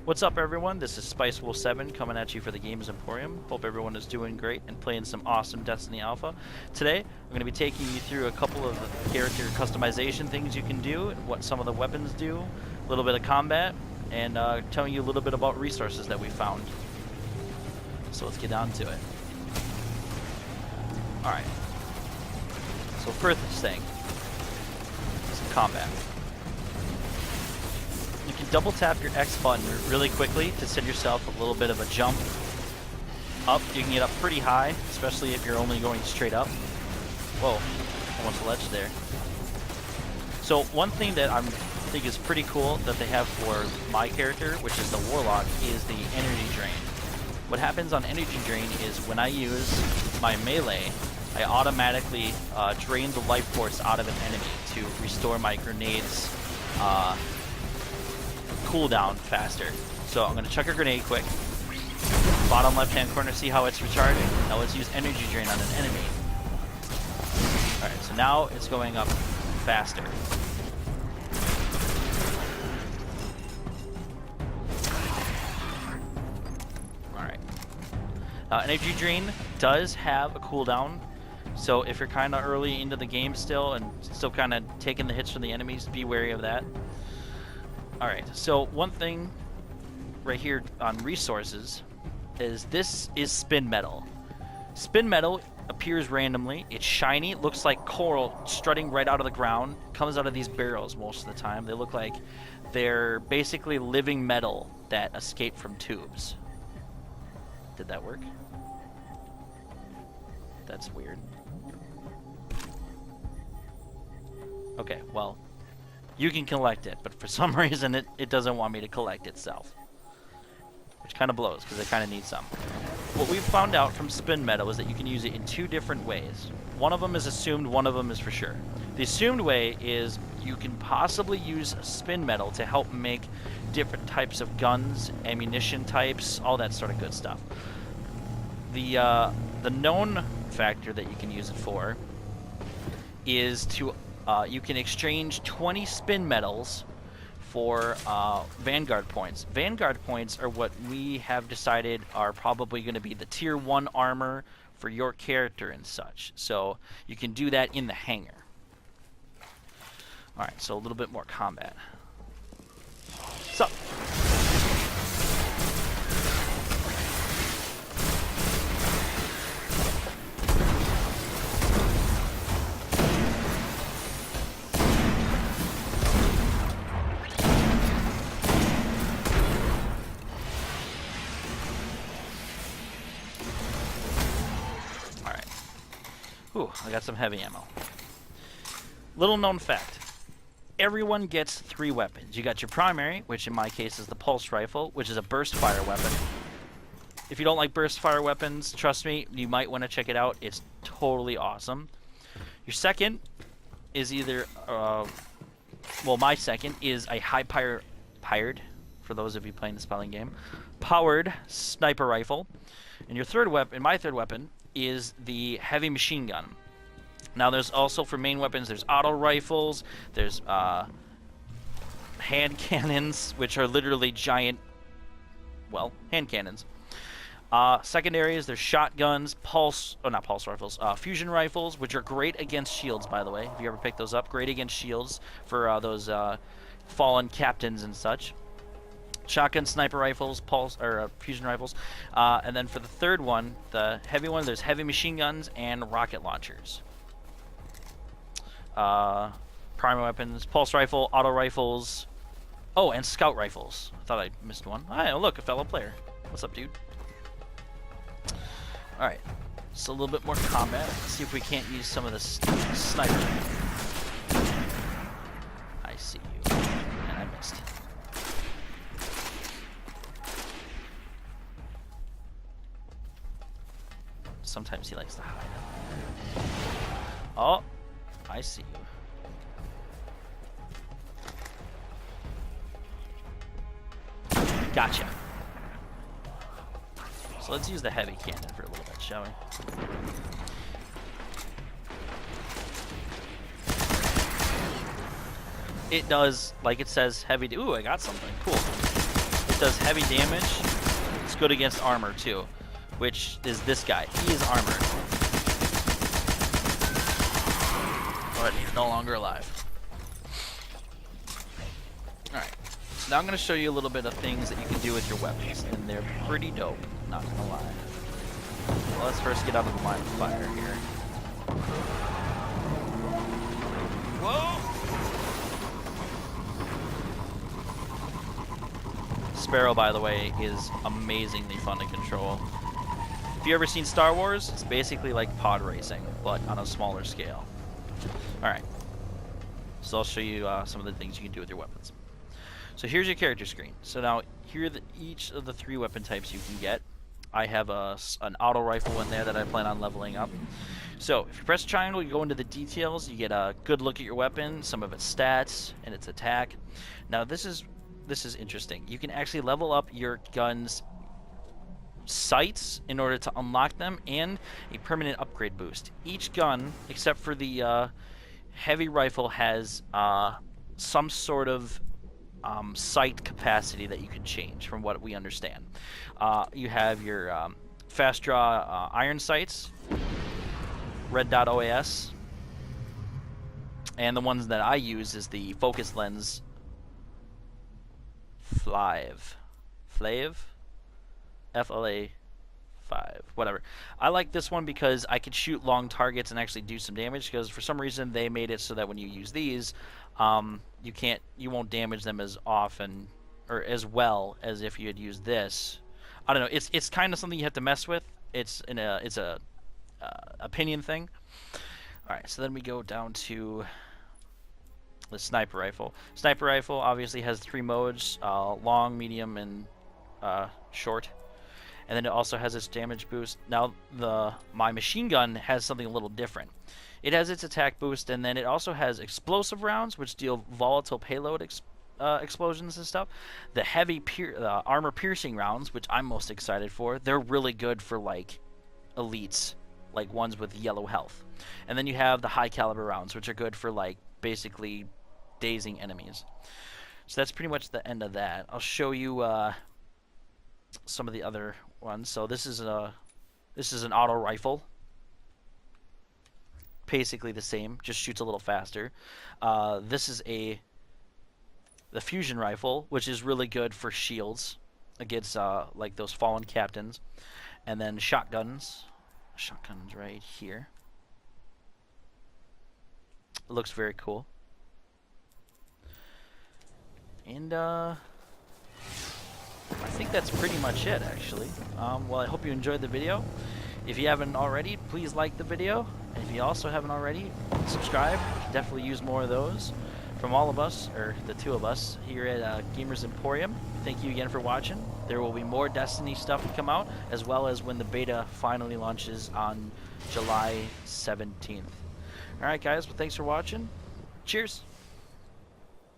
What's up, everyone? This is SpiceWolf7 coming at you for the Games Emporium. Hope everyone is doing great and playing some awesome Destiny Alpha. Today, I'm going to be taking you through a couple of the character customization things you can do, and what some of the weapons do, a little bit of combat, and telling you a little bit about resources that we found. So let's get down to it. Alright. So first thing, some combat. You can double tap your X button really quickly to send yourself a little bit of a jump up. You can get up pretty high, especially if you're only going straight up. Whoa, almost ledge there. So one thing that I think is pretty cool that they have for my character, which is the Warlock, is the energy drain. What happens on energy drain is when I use my melee, I automatically drain the life force out of an enemy to restore my grenades cooldown faster. So I'm going to chuck a grenade quick. Bottom left hand corner, see how it's recharging? Now let's use energy drain on an enemy. Alright, so now it's going up faster. Alright. Energy drain does have a cooldown. So if you're kind of early into the game still and still kind of taking the hits from the enemies, be wary of that. Alright, so one thing right here on resources is this is spin metal. Spin metal appears randomly. It's shiny. It looks like coral strutting right out of the ground. Comes out of these barrels most of the time. They look like they're basically living metal that escape from tubes. Did that work? That's weird. Okay, well, you can collect it, but for some reason it doesn't want me to collect itself. Which kind of blows, because it kind of needs some. What we've found out from spin metal is that you can use it in two different ways. One of them is assumed, one of them is for sure. The assumed way is you can possibly use spin metal to help make different types of guns, ammunition types, all that sort of good stuff. The known factor that you can use it for is to you can exchange 20 spin metals for Vanguard points. Vanguard points are what we have decided are probably going to be the tier 1 armor for your character and such. So you can do that in the hangar. Alright, so a little bit more combat. What's up? Ooh, I got some heavy ammo. Little known fact. Everyone gets 3 weapons. You got your primary, which in my case is the pulse rifle, which is a burst fire weapon. If you don't like burst fire weapons, trust me, you might want to check it out. It's totally awesome. Your second is either, well, my second is a powered, for those of you playing the spelling game, powered sniper rifle. And your third weapon, my third weapon, is the heavy machine gun. Now there's also, for main weapons, there's auto rifles, there's hand cannons, which are literally giant, well, hand cannons. Secondaries, there's shotguns, fusion rifles, which are great against shields, by the way. If you ever pick those up, great against shields for those fallen captains and such. Shotgun, sniper rifles, fusion rifles, and then for the third one, the heavy one, there's heavy machine guns and rocket launchers. Primary weapons, pulse rifle, auto rifles, oh, and scout rifles. I thought I missed one. Oh, look, a fellow player. What's up, dude? All right, so a little bit more combat. Let's see if we can't use some of the sniper. I see you, and I missed. Sometimes he likes to hide. Oh, I see you. Gotcha. So let's use the heavy cannon for a little bit, shall we? It does, like it says, heavy. Ooh, I got something. Cool. It does heavy damage. It's good against armor too, which is this guy. He is armored, but he's no longer alive. Alright, so now I'm going to show you a little bit of things that you can do with your weapons, and they're pretty dope, not going to lie. Well, let's first get out of the line of fire here. Whoa! Sparrow, by the way, is amazingly fun to control. If you ever seen Star Wars, it's basically like pod racing, but on a smaller scale. Alright, so I'll show you some of the things you can do with your weapons. So here's your character screen. So now here are each of the 3 weapon types you can get. I have an auto rifle in there that I plan on leveling up. So if you press triangle, you go into the details, you get a good look at your weapon, some of its stats, and its attack. Now this is interesting. You can actually level up your gun's sights in order to unlock them, and a permanent upgrade boost. Each gun, except for the heavy rifle, has some sort of sight capacity that you can change from what we understand. You have your fast draw iron sights, red dot OAS, and the ones that I use is the focus lens Flav, FLA 5, whatever. I like this one because I could shoot long targets and actually do some damage, because for some reason they made it so that when you use these, you won't damage them as often or as well as if you had used this. I don't know. It's kind of something you have to mess with. It's a opinion thing. All right, so then we go down to the sniper rifle. Sniper rifle obviously has 3 modes: long, medium, and short. And then it also has its damage boost. Now my machine gun has something a little different. It has its attack boost, and then it also has explosive rounds, which deal volatile payload explosions and stuff. The heavy armor piercing rounds, which I'm most excited for, they're really good for like elites, like ones with yellow health. And then you have the high caliber rounds, which are good for like basically dazing enemies. So that's pretty much the end of that. I'll show you some of the other ones. So this is an auto rifle. Basically the same, just shoots a little faster. This is the fusion rifle, which is really good for shields against like those fallen captains. And then shotguns. Shotguns right here. It looks very cool. And I think that's pretty much it, actually. Well, I hope you enjoyed the video. If you haven't already, please like the video. And if you also haven't already, subscribe. We can definitely use more of those from all of us, or the 2 of us, here at Gamers Emporium. Thank you again for watching. There will be more Destiny stuff to come out, as well as when the beta finally launches on July 17th. Alright guys, well, thanks for watching. Cheers!